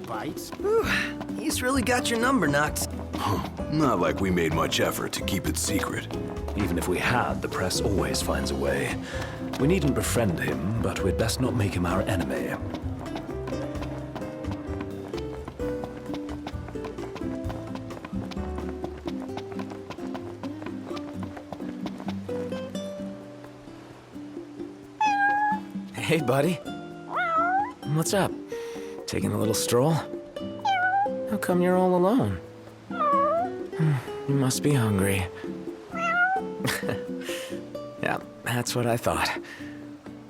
bites. Whew, he's really got your number, Knox. Not like we made much effort to keep it secret. Even if we had, the press always finds a way. We needn't befriend him, but we'd best not make him our enemy. Hey, buddy. What's up? Taking a little stroll? How come you're all alone? You must be hungry. Yeah, that's what I thought.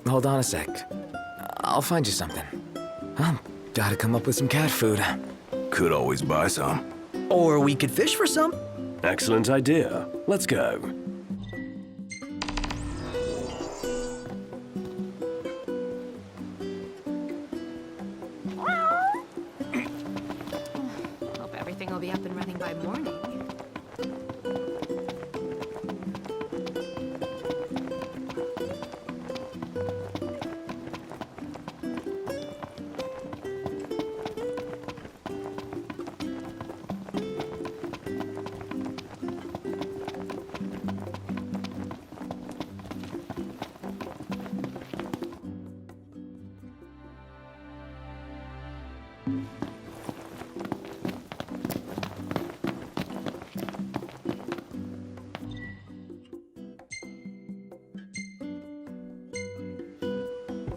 Hold on a sec. I'll find you something. Well, gotta come up with some cat food. Could always buy some. Or we could fish for some. Excellent idea. Let's go. Hope everything will be up and running by morning.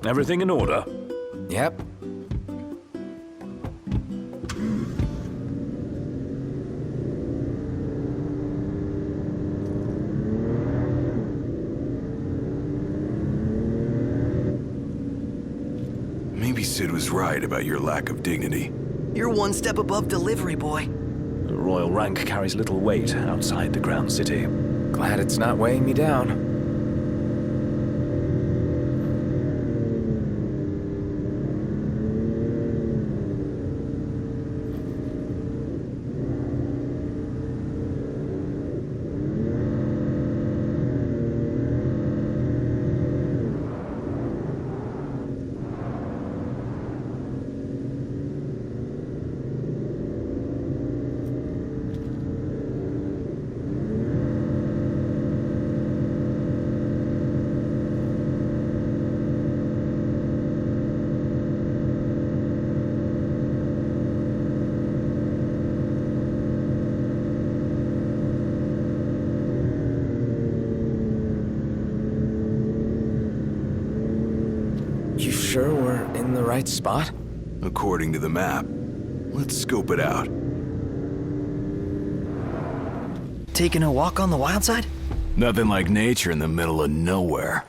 Everything in order? Yep. Maybe Sid was right about your lack of dignity. You're one step above delivery boy. The royal rank carries little weight outside the Crown City. Glad it's not weighing me down. You sure we're in the right spot? According to the map. Let's scope it out. Taking a walk on the wild side? Nothing like nature in the middle of nowhere.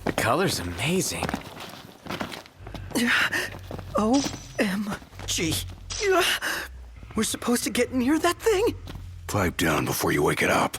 The color's amazing. OMG. We're supposed to get near that thing? Pipe down before you wake it up.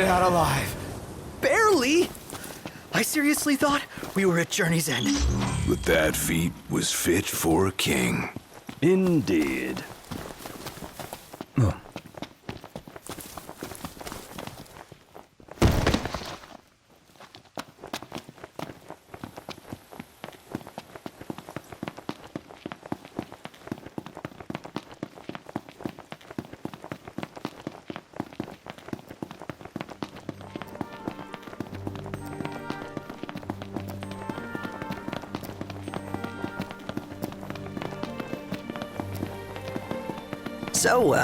out alive. Barely! I seriously thought we were at Journey's End. But that feat was fit for a king. Indeed. So,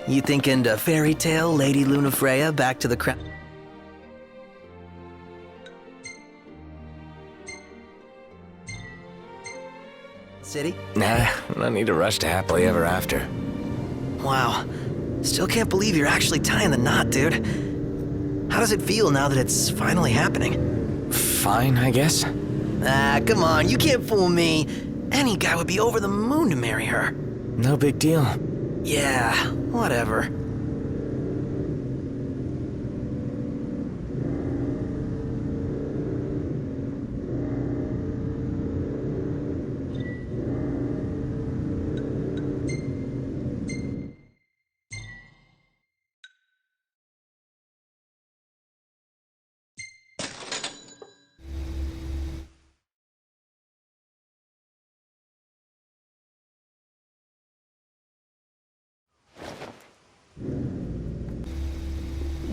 you thinking to fairy tale Lady Lunafreya back to the crown? City? Nah, no need to rush to happily ever after. Wow. Still can't believe you're actually tying the knot, dude. How does it feel now that it's finally happening? Fine, I guess. Ah, come on, you can't fool me. Any guy would be over the moon to marry her. No big deal. Yeah, whatever.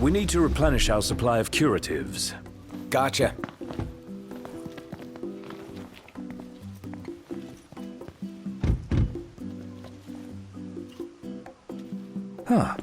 We need to replenish our supply of curatives. Gotcha. Huh.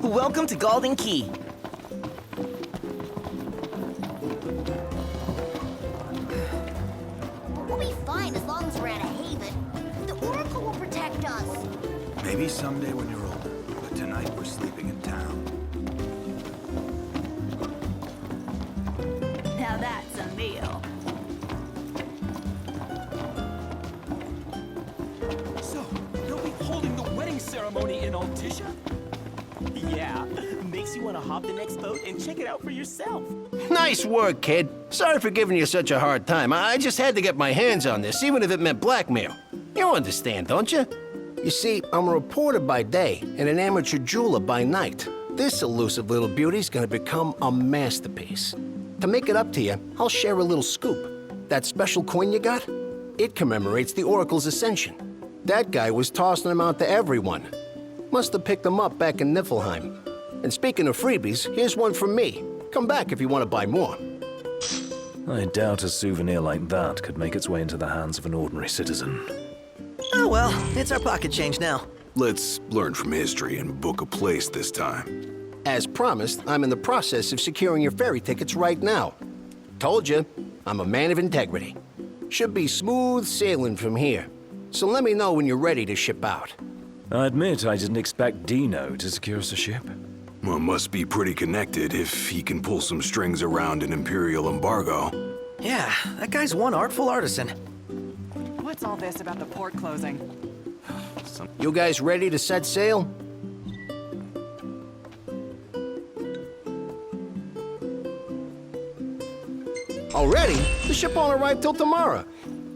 Welcome to Golden Key. We'll be fine as long as we're at a haven. The Oracle will protect us. Maybe someday when you're older, but tonight we're sleeping in town. Now that's a meal. So, they'll be holding the wedding ceremony in Altisha? Yeah, makes you want to hop the next boat and check it out for yourself. Nice work, kid. Sorry for giving you such a hard time. I just had to get my hands on this, even if it meant blackmail. You understand, don't you? You see, I'm a reporter by day and an amateur jeweler by night. This elusive little beauty's gonna become a masterpiece. To make it up to you, I'll share a little scoop. That special coin you got? It commemorates the Oracle's ascension. That guy was tossing them out to everyone. Must have picked them up back in Niflheim. And speaking of freebies, here's one from me. Come back if you want to buy more. I doubt a souvenir like that could make its way into the hands of an ordinary citizen. Oh well, it's our pocket change now. Let's learn from history and book a place this time. As promised, I'm in the process of securing your ferry tickets right now. Told you, I'm a man of integrity. Should be smooth sailing from here. So let me know when you're ready to ship out. I admit I didn't expect Dino to secure us a ship. Well, must be pretty connected if he can pull some strings around an Imperial embargo. Yeah, that guy's one artful artisan. What's all this about the port closing? You guys ready to set sail? Already? The ship won't arrive till tomorrow.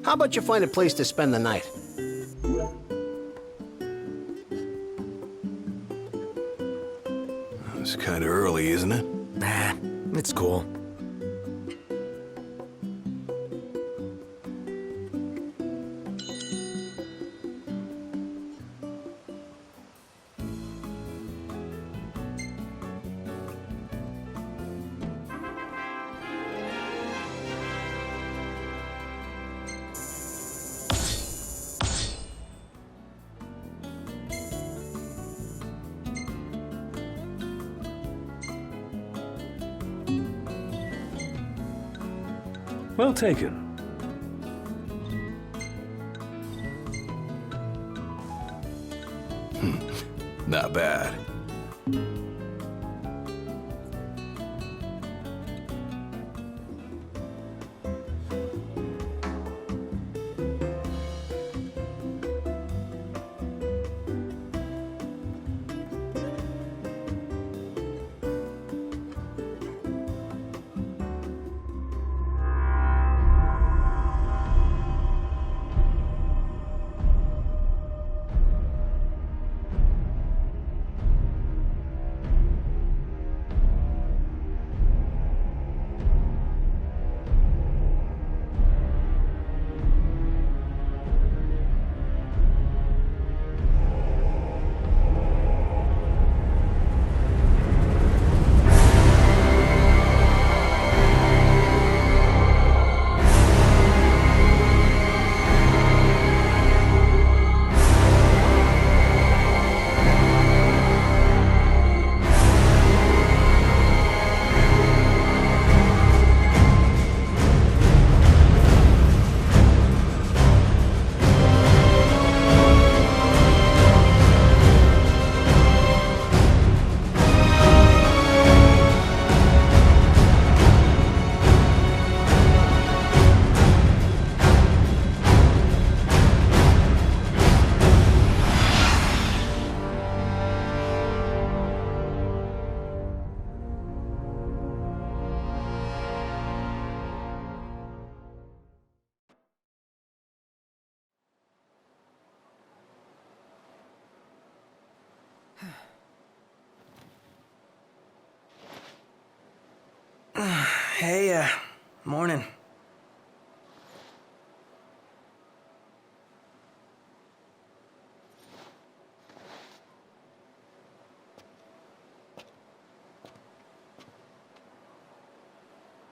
How about you find a place to spend the night? It's kind of early, isn't it? Nah, it's cool. Well taken. Not bad. Hey, morning.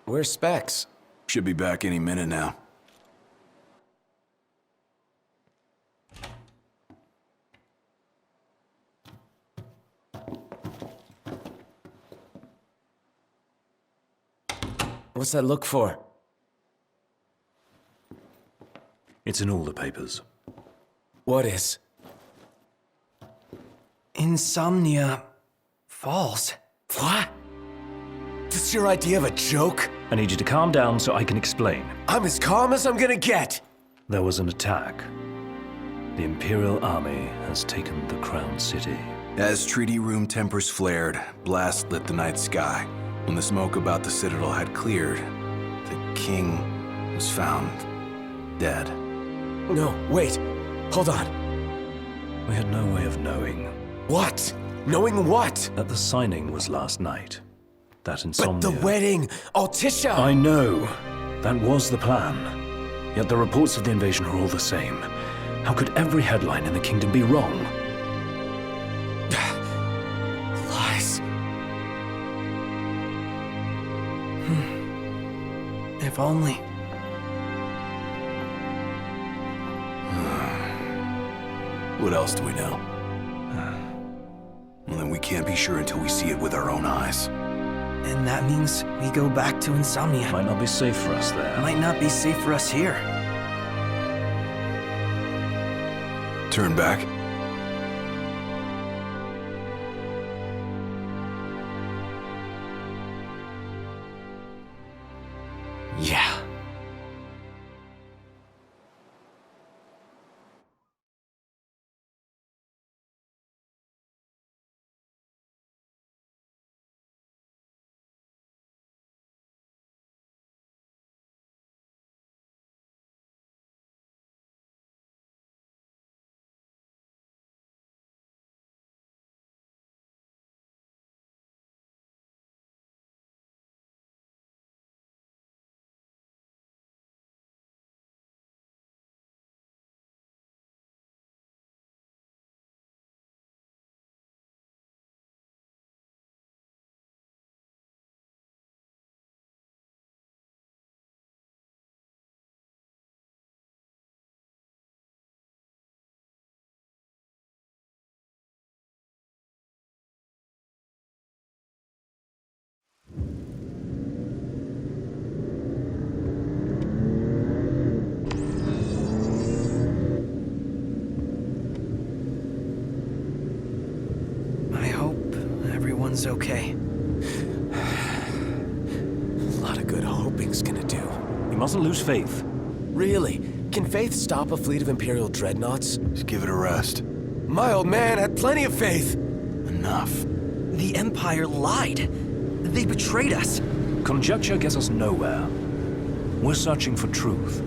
Where's Specs? Should be back any minute now. What's that look for? It's in all the papers. What is? Insomnia Falls. What? This your idea of a joke? I need you to calm down so I can explain. I'm as calm as I'm gonna get. There was an attack. The Imperial Army has taken the Crown City. As treaty room tempers flared, blast lit the night sky. When the smoke about the Citadel had cleared, the king was found dead. No, wait. Hold on. We had no way of knowing. What? Knowing what? That the signing was last night. That But insomnia... the wedding! Altisha! I know. That was the plan. Yet the reports of the invasion are all the same. How could every headline in the kingdom be wrong? Lies. If only. What else do we know? Well, then we can't be sure until we see it with our own eyes. And that means we go back to Insomnia. Might not be safe for us there. Might not be safe for us here. Turn back? Yeah. everyone's okay. A lot of good hoping's gonna do. You mustn't lose faith. Really? Can faith stop a fleet of Imperial dreadnoughts? Just give it a rest. My old man had plenty of faith. Enough. The Empire lied. They betrayed us. Conjecture gets us nowhere. We're searching for truth.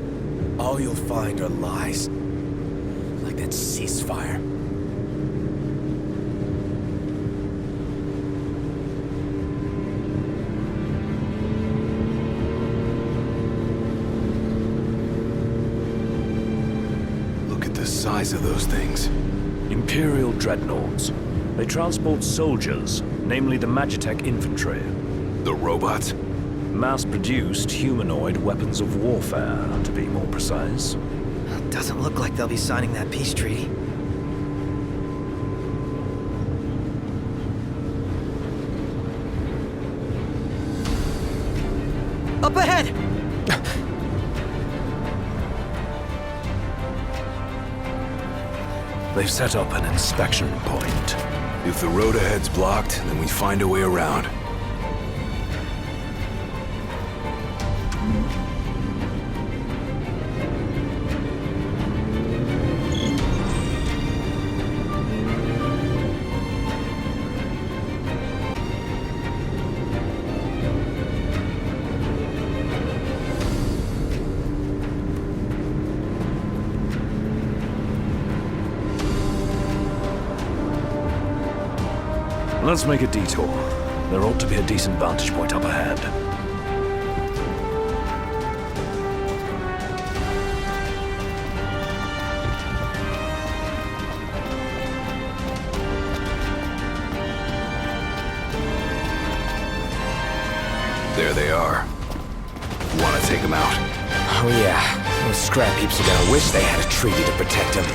All you'll find are lies. Like that ceasefire. Look at the size of those things. Imperial dreadnoughts. They transport soldiers, namely the Magitech infantry. The robots? Mass-produced humanoid weapons of warfare, to be more precise. Doesn't look like they'll be signing that peace treaty. Up ahead! They've set up an inspection point. If the road ahead's blocked, then we find a way around. Let's make a detour. There ought to be a decent vantage point up ahead. There they are. Want to take them out? Oh yeah, those scrap heaps are gonna wish they had a treaty to protect them.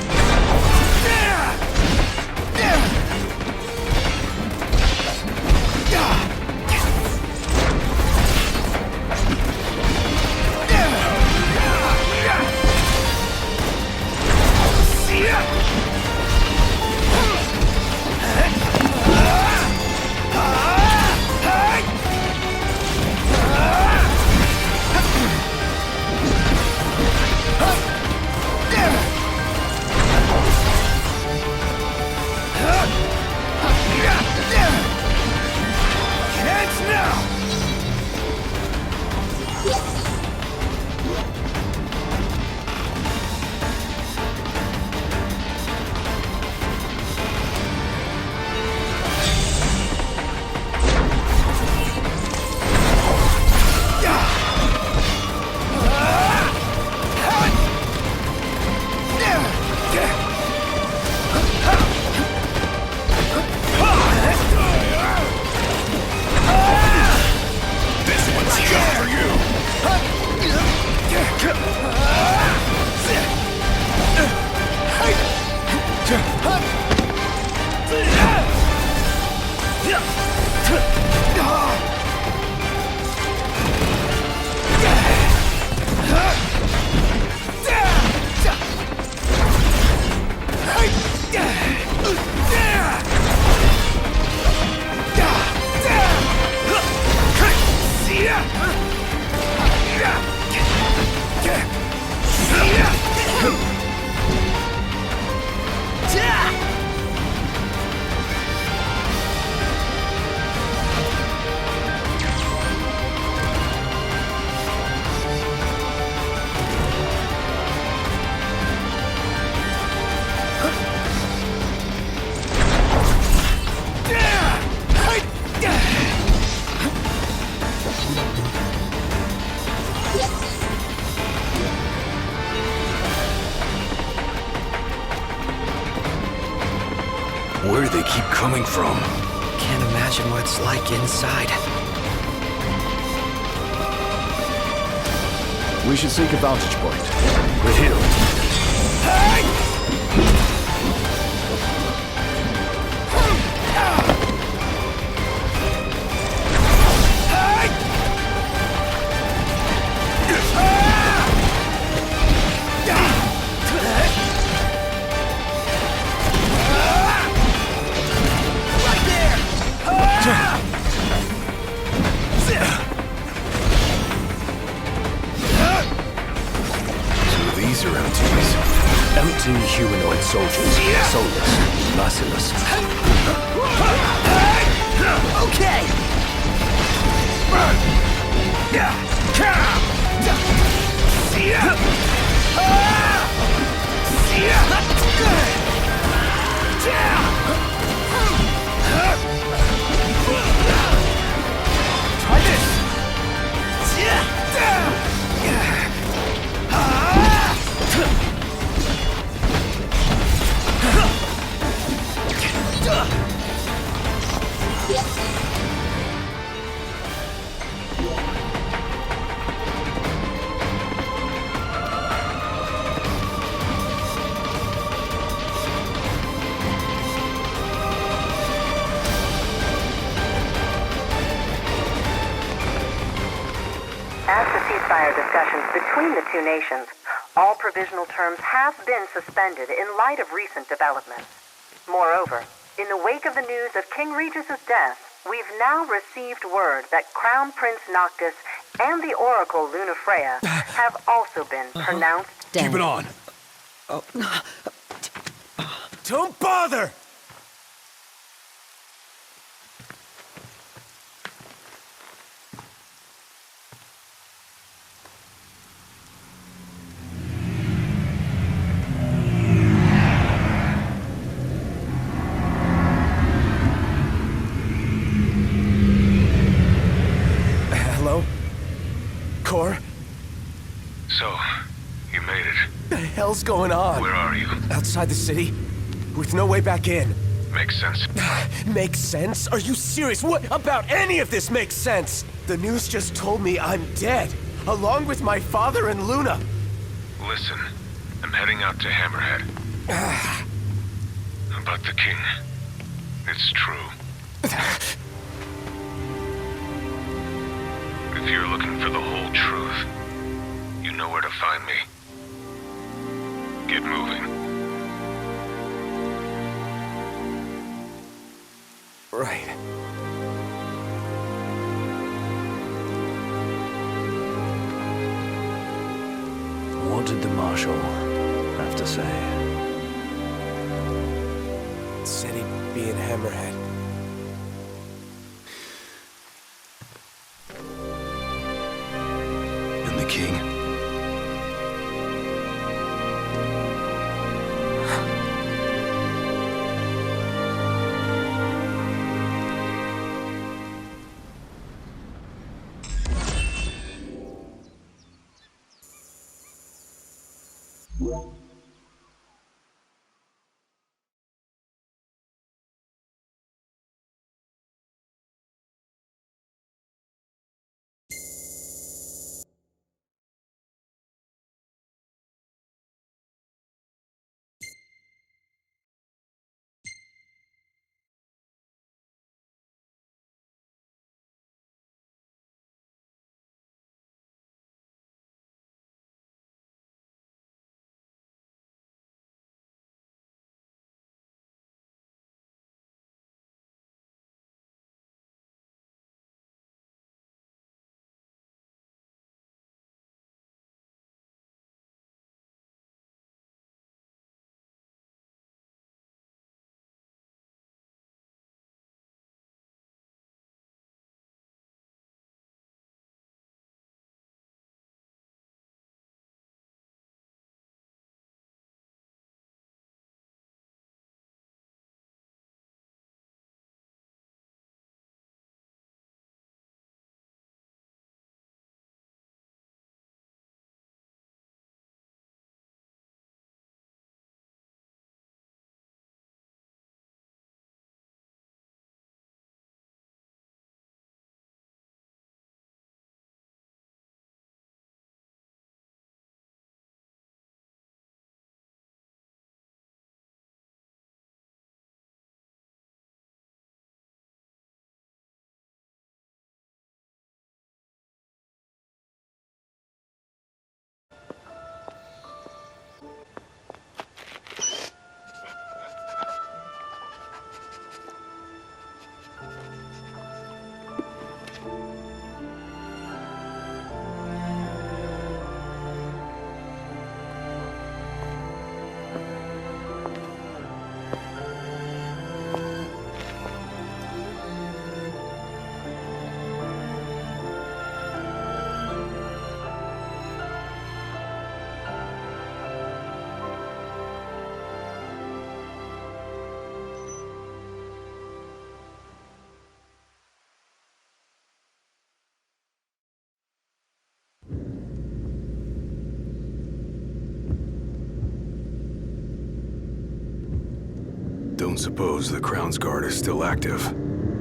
Where do they keep coming from? Can't imagine what it's like inside. We should seek a vantage point. We're here. Right there! These are empties. Empty humanoid soldiers. Soulless, merciless. Okay! Try this! As the ceasefire discussions between the two nations, all provisional terms have been suspended in light of recent developments. Moreover, in the wake of the news of King Regis's death, we've now received word that Crown Prince Noctis and the Oracle Lunafreya have also been pronounced dead. Keep it on. Don't bother! Hello? Core? So, you made it. The hell's going on? Where are you? Outside the city? With no way back in. Makes sense. Makes sense? Are you serious? What about any of this makes sense? The news just told me I'm dead, along with my father and Luna. Listen, I'm heading out to Hammerhead. About the king. It's true. If you're looking for the whole truth, you know where to find me. Get moving. Right. What did the Marshal have to say? Said he'd be in Hammerhead. And the king? don't suppose the Crown's Guard is still active?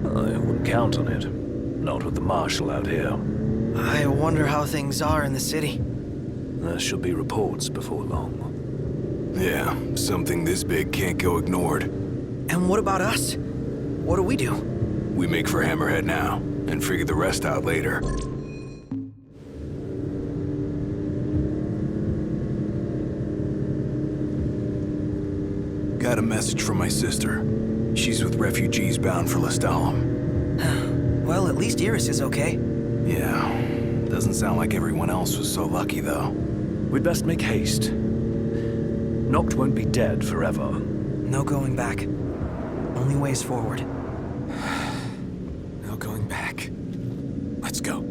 I wouldn't count on it. Not with the Marshal out here. I wonder how things are in the city. There should be reports before long. Yeah, something this big can't go ignored. And what about us? What do we do? We make for Hammerhead now, and figure the rest out later. Got a message from my sister. She's with refugees bound for Lestalem. Well, at least Iris is okay. Yeah, doesn't sound like everyone else was so lucky, though. We'd best make haste. Noct won't be dead forever. No going back. Only ways forward. No going back. Let's go.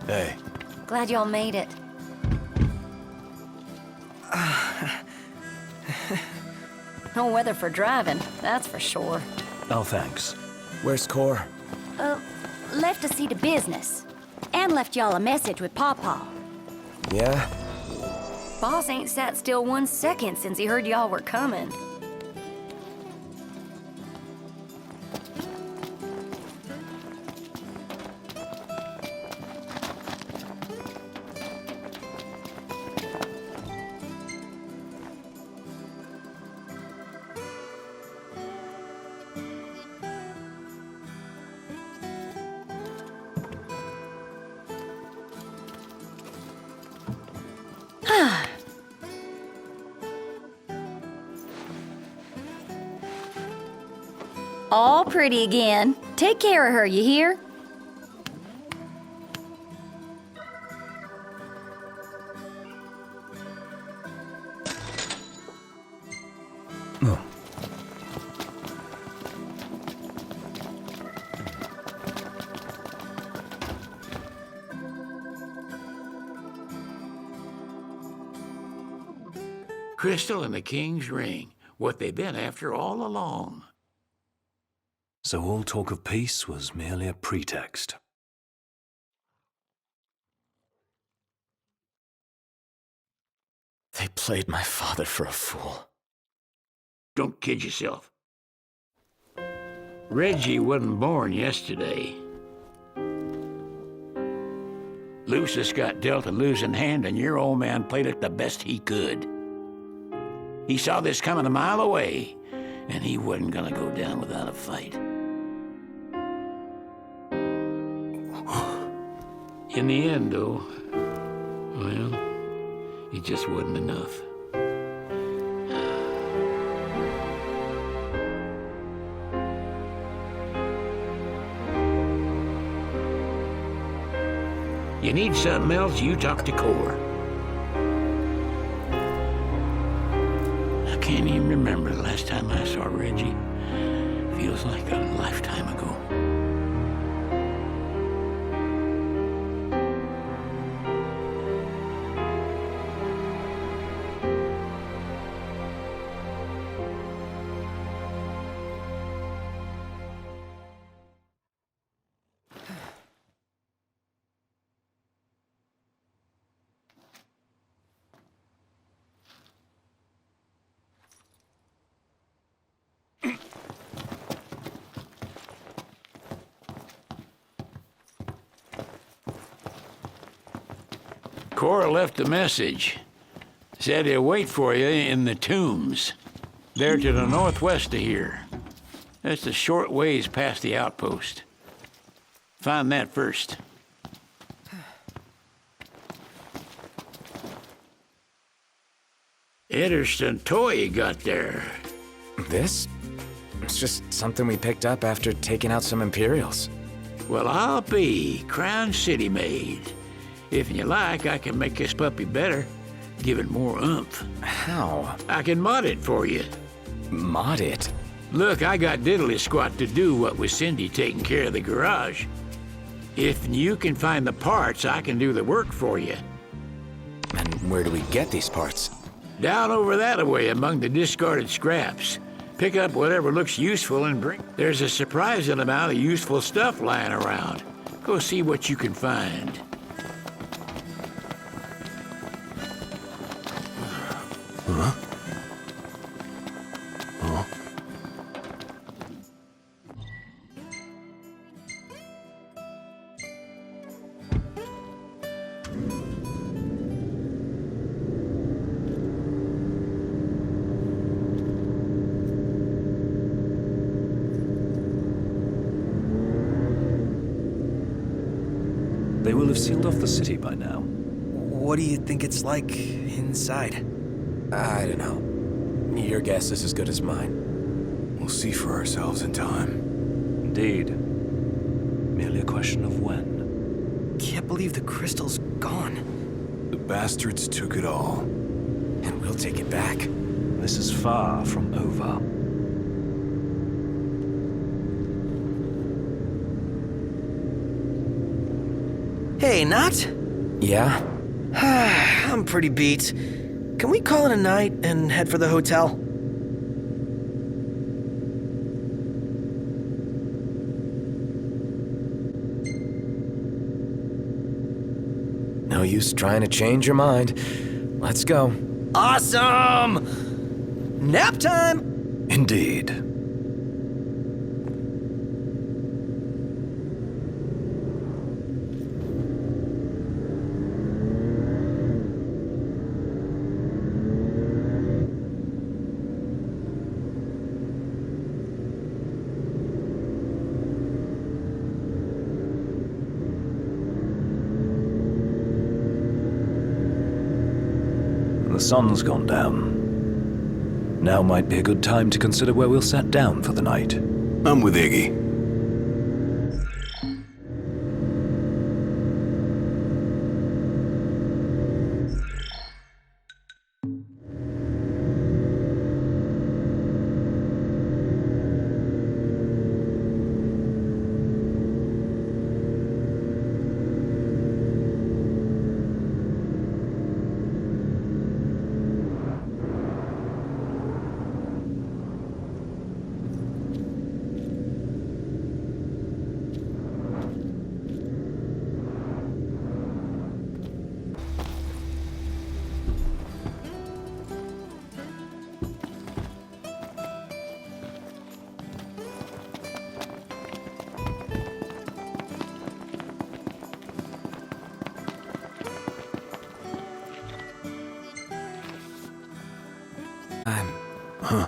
Hey. Glad y'all made it. No weather for driving, that's for sure. Oh, thanks. Where's Core? Left to see to business. And left y'all a message with Pawpaw. Yeah? Boss ain't sat still 1 second since he heard y'all were coming. All pretty again. Take care of her, you hear? Oh. Crystal and the King's Ring. What they've been after all along. So all talk of peace was merely a pretext. They played my father for a fool. Don't kid yourself. Reggie wasn't born yesterday. Lucius got dealt a losing hand, and your old man played it the best he could. He saw this coming a mile away, and he wasn't gonna go down without a fight. In the end, though, well, it just wasn't enough. You need something else, you talk to Core. I can't even remember the last time I saw Reggie. Feels like a lifetime ago. Cora left a message. Said he'll wait for you in the tombs. They're to the northwest of here. That's a short ways past the outpost. Find that first. Interesting toy you got there. This? It's just something we picked up after taking out some Imperials. Well, I'll be Crown City made. If you like, I can make this puppy better. Give it more oomph. How? I can mod it for you. Mod it? Look, I got diddly squat to do what with Cindy taking care of the garage. If you can find the parts, I can do the work for you. And where do we get these parts? Down over that way among the discarded scraps. Pick up whatever looks useful and bring... There's a surprising amount of useful stuff lying around. Go see what you can find. Huh? Huh? They will have sealed off the city by now. What do you think it's like inside? I don't know. Your guess is as good as mine. We'll see for ourselves in time. Indeed. Merely a question of when. Can't believe the crystal's gone. The bastards took it all. And we'll take it back. This is far from over. Hey, Not? Yeah? I'm pretty beat. Can we call it a night and head for the hotel? No use trying to change your mind. Let's go. Awesome! Nap time! Indeed. The sun's gone down. Now might be a good time to consider where we'll set down for the night. I'm with Iggy. Huh.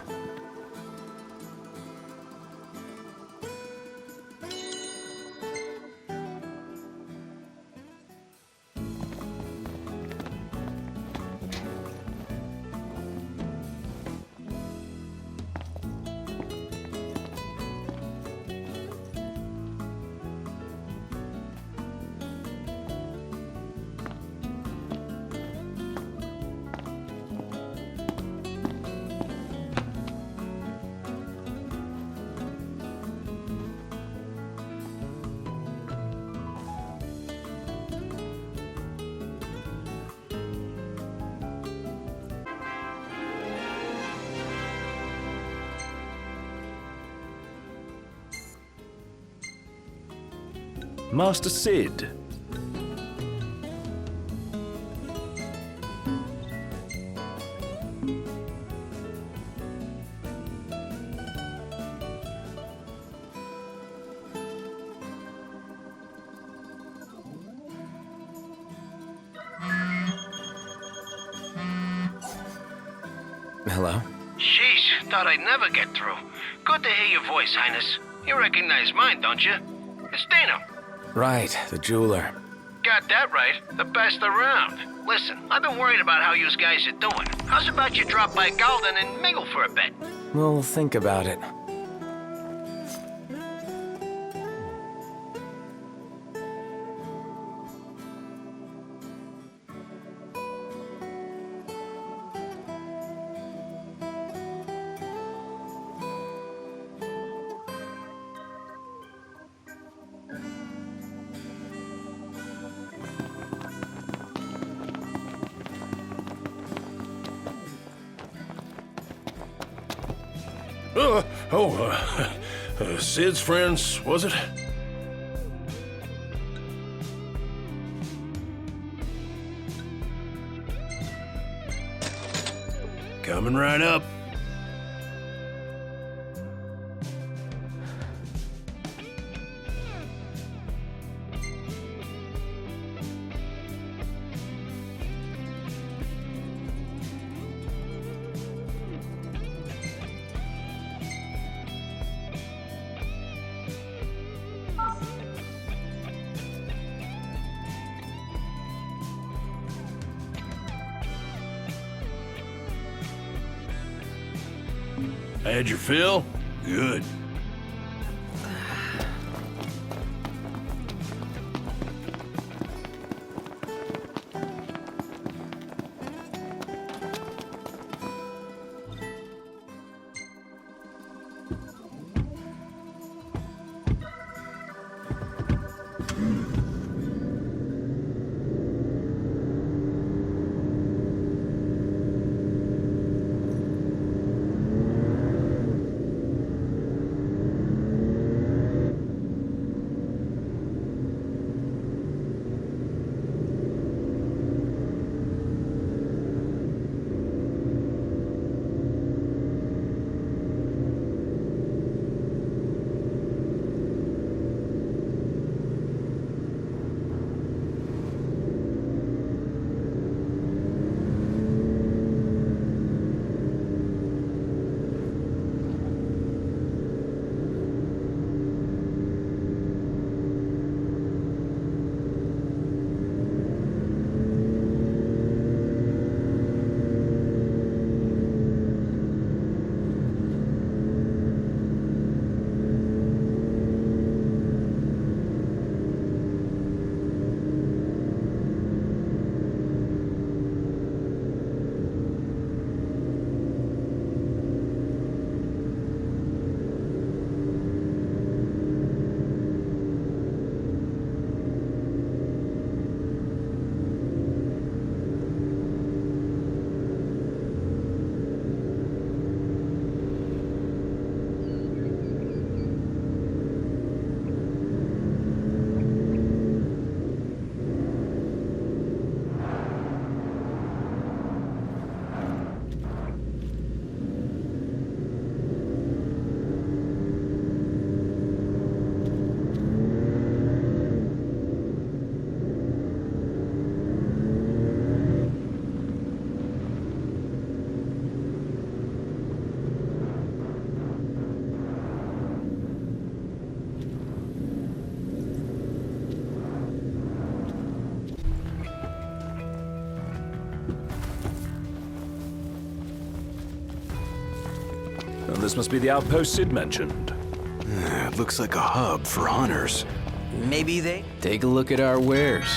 Master Sid. Hello? Sheesh, thought I'd never get through. Good to hear your voice, Highness. You recognize mine, don't you? It's Dana. Right, the jeweler. Got that right. The best around. Listen, I've been worried about how you guys are doing. How's about you drop by Galden and mingle for a bit? We'll think about it. Sid's friends, was it? Coming right up. Had your fill? Good. This must be the outpost Sid mentioned. It looks like a hub for hunters. Maybe they... Take a look at our wares.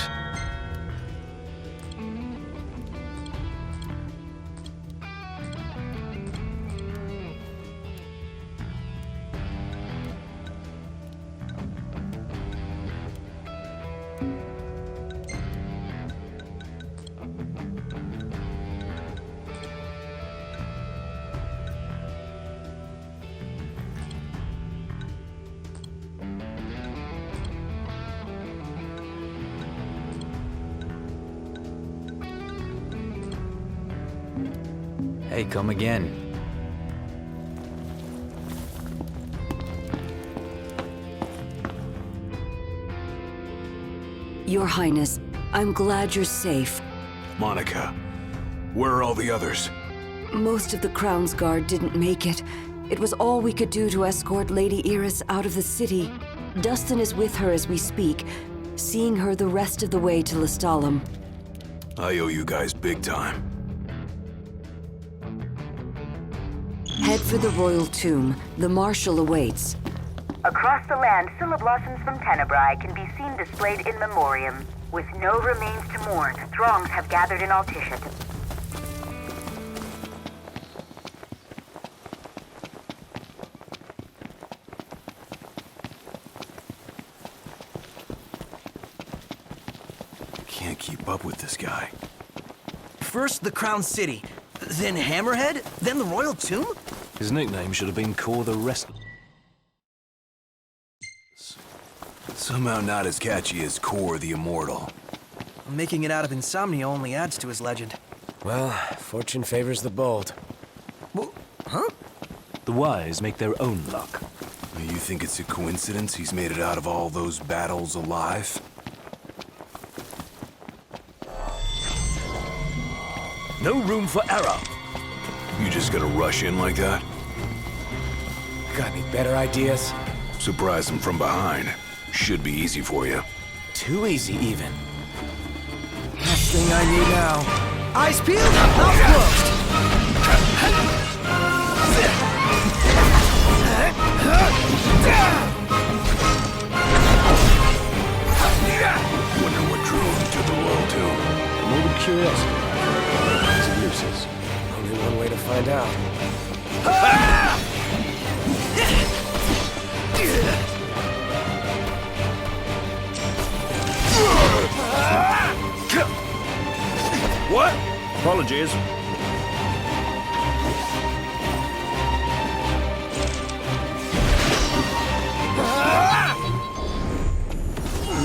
Hey, come again. Your Highness, I'm glad you're safe. Monica, where are all the others? Most of the Crown's Guard didn't make it. It was all we could do to escort Lady Iris out of the city. Dustin is with her as we speak, seeing her the rest of the way to Lestalem. I owe you guys big time. Head for the royal tomb. The Marshal awaits. Across the land, Scylla blossoms from Tenebrae can be seen displayed in memoriam. With no remains to mourn, throngs have gathered in Altishet. Can't keep up with this guy. First the Crown City, then Hammerhead, then the Royal Tomb? His nickname should have been Core the Rest. Somehow not as catchy as Core the Immortal. Making it out of insomnia only adds to his legend. Well, fortune favors the bold. Huh? The wise make their own luck. You think it's a coincidence he's made it out of all those battles alive? No room for error. You just gotta rush in like that? Got any better ideas? Surprise him from behind. Should be easy for you. Too easy, even. Last thing I need now. Eyes peeled, mouth closed. Wonder what drew him to the wall, too. Morbid curiosity. It's useless. Only one way to find out. What? Apologies.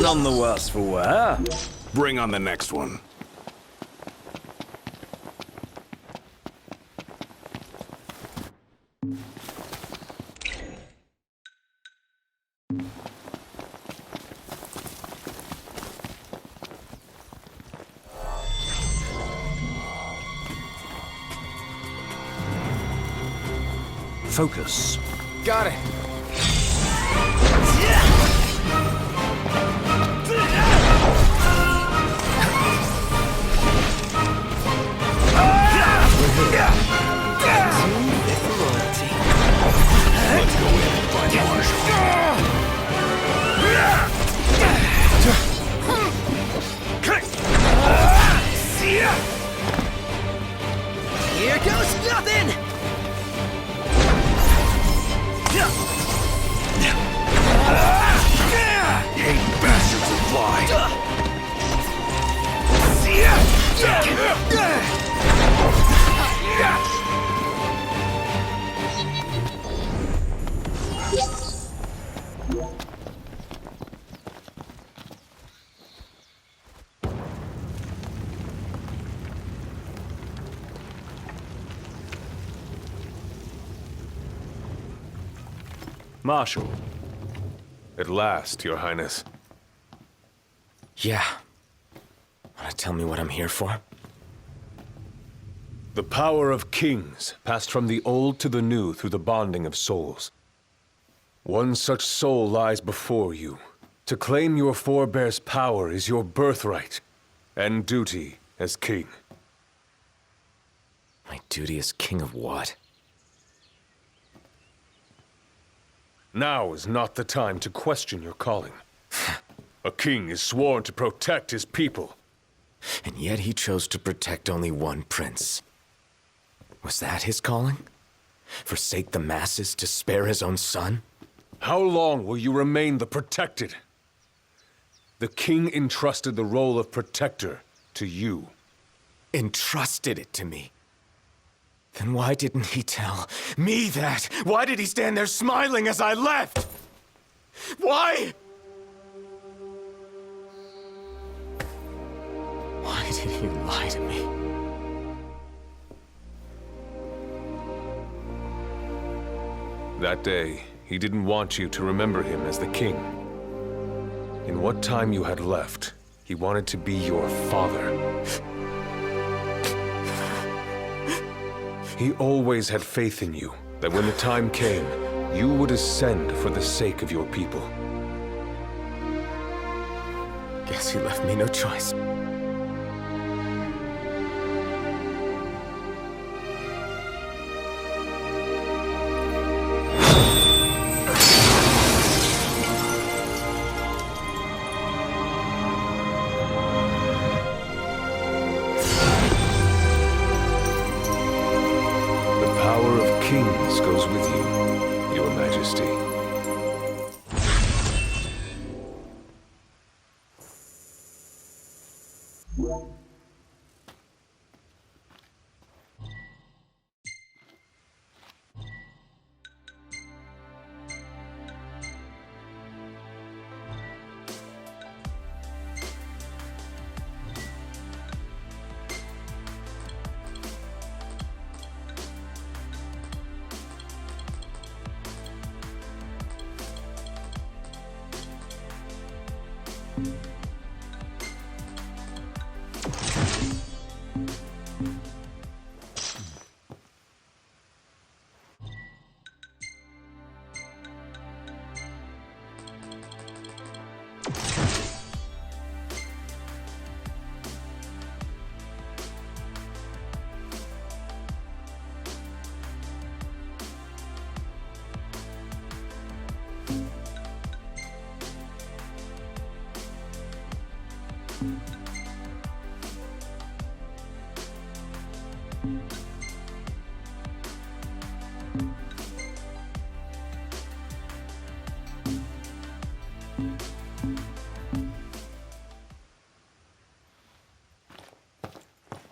None the worse for wear. Bring on the next one. Focus. Got it. Let's go in and find Marshall. Here goes nothing! Hate bastards that fly. Marshal. At last, Your Highness. Yeah. Wanna tell me what I'm here for? The power of kings passed from the old to the new through the bonding of souls. One such soul lies before you. To claim your forebear's power is your birthright and duty as king. My duty as king of what? Now is not the time to question your calling. A king is sworn to protect his people. And yet he chose to protect only one prince. Was that his calling? Forsake the masses to spare his own son? How long will you remain the protected? The king entrusted the role of protector to you. Entrusted it to me? Then why didn't he tell me that? Why did he stand there smiling as I left? Why? Why did he lie to me? That day, he didn't want you to remember him as the king. In what time you had left, he wanted to be your father. He always had faith in you, that when the time came, you would ascend for the sake of your people. Guess he left me no choice. Kings goes with you, Your Majesty.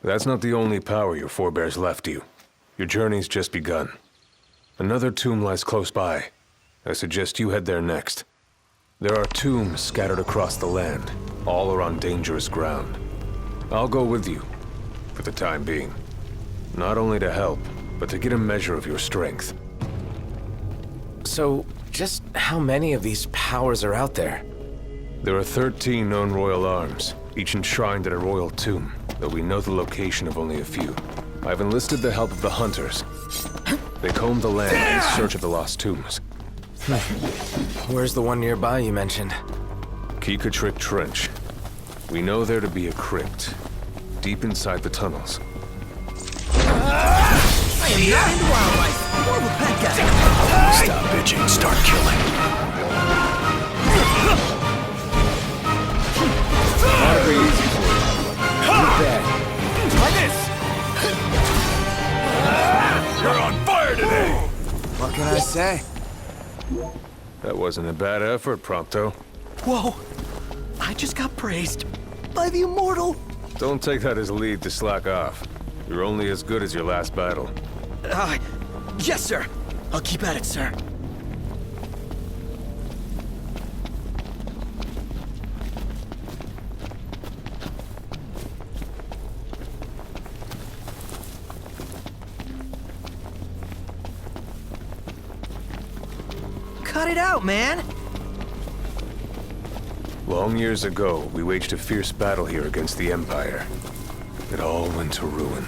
That's not the only power your forebears left you. Your journey's just begun. Another tomb lies close by. I suggest you head there next. There are tombs scattered across the land. All are on dangerous ground. I'll go with you, for the time being. Not only to help, but to get a measure of your strength. So, just how many of these powers are out there? There are 13 known royal arms, each enshrined at a royal tomb, though we know the location of only a few. I've enlisted the help of the hunters. They comb the land in search of the lost tombs. Where's the one nearby you mentioned? Kikatrick Trench. We know there to be a crypt, deep inside the tunnels. I am not into wildlife. More of a pet guy. Stop bitching, start killing. That'll be easy for you. You're dead. Try this! You're on fire today! What can I say? That wasn't a bad effort, Prompto. Whoa! I just got praised by the immortal. Don't take that as a lead to slack off. You're only as good as your last battle. Yes, sir. I'll keep at it, sir. Cut it out, man! Long years ago, we waged a fierce battle here against the Empire. It all went to ruin.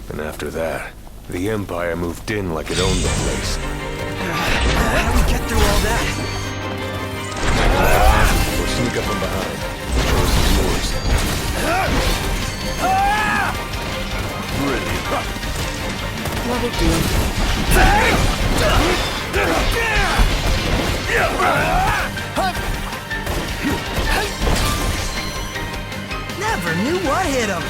And after that, the Empire moved in like it owned the place. How do we get through all that? Or sneak up from behind. Choice is yours. Brilliant. No big deal. Never knew what hit him.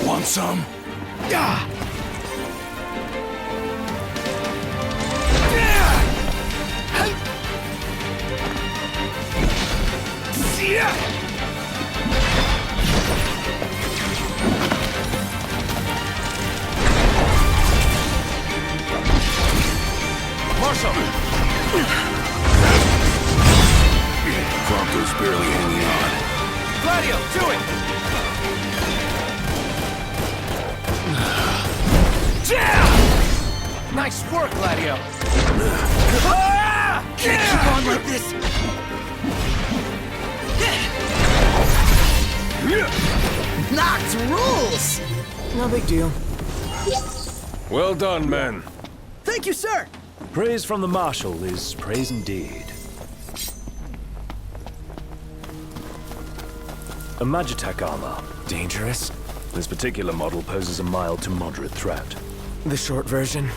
Want some? Marshal! Prompto's barely hanging on. Gladio, do it! Nice work, Gladio. Can't keep on like this. Knocked rules. No big deal. Well done, men. Thank you, sir. Praise from the Marshal is praise indeed. A Magitech armor. Dangerous? This particular model poses a mild to moderate threat. The short version?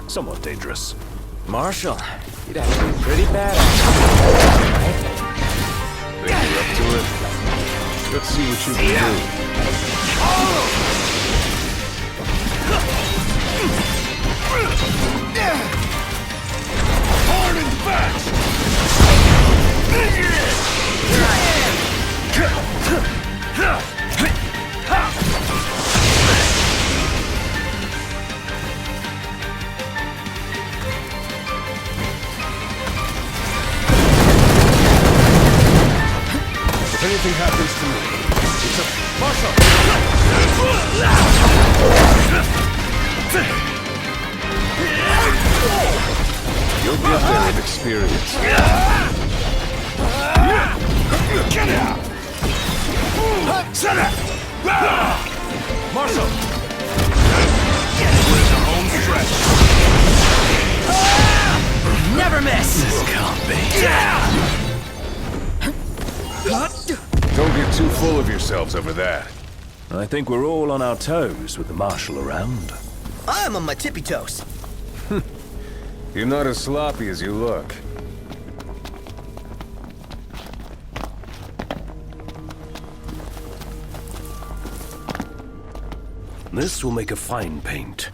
Somewhat dangerous. Marshal, you'd have to be pretty bad. Think you're up to it? Let's see what you can do. Hard and fast! experience. Marshal! Never miss! This can't be. Don't get too full of yourselves over that. I think we're all on our toes with the Marshal around. I'm on my tippy toes. You're not as sloppy as you look. This will make a fine paint.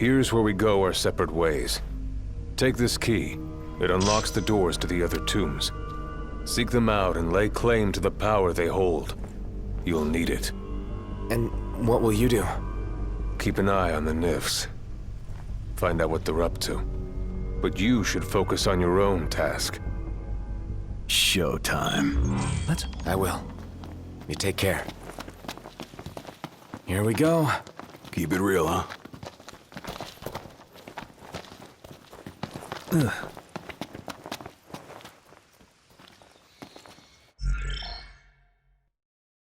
Here's where we go our separate ways. Take this key. It unlocks the doors to the other tombs. Seek them out and lay claim to the power they hold. You'll need it. And what will you do? Keep an eye on the Nifs. Find out what they're up to. But you should focus on your own task. Showtime. I will. You take care. Here we go. Keep it real, huh? Ugh.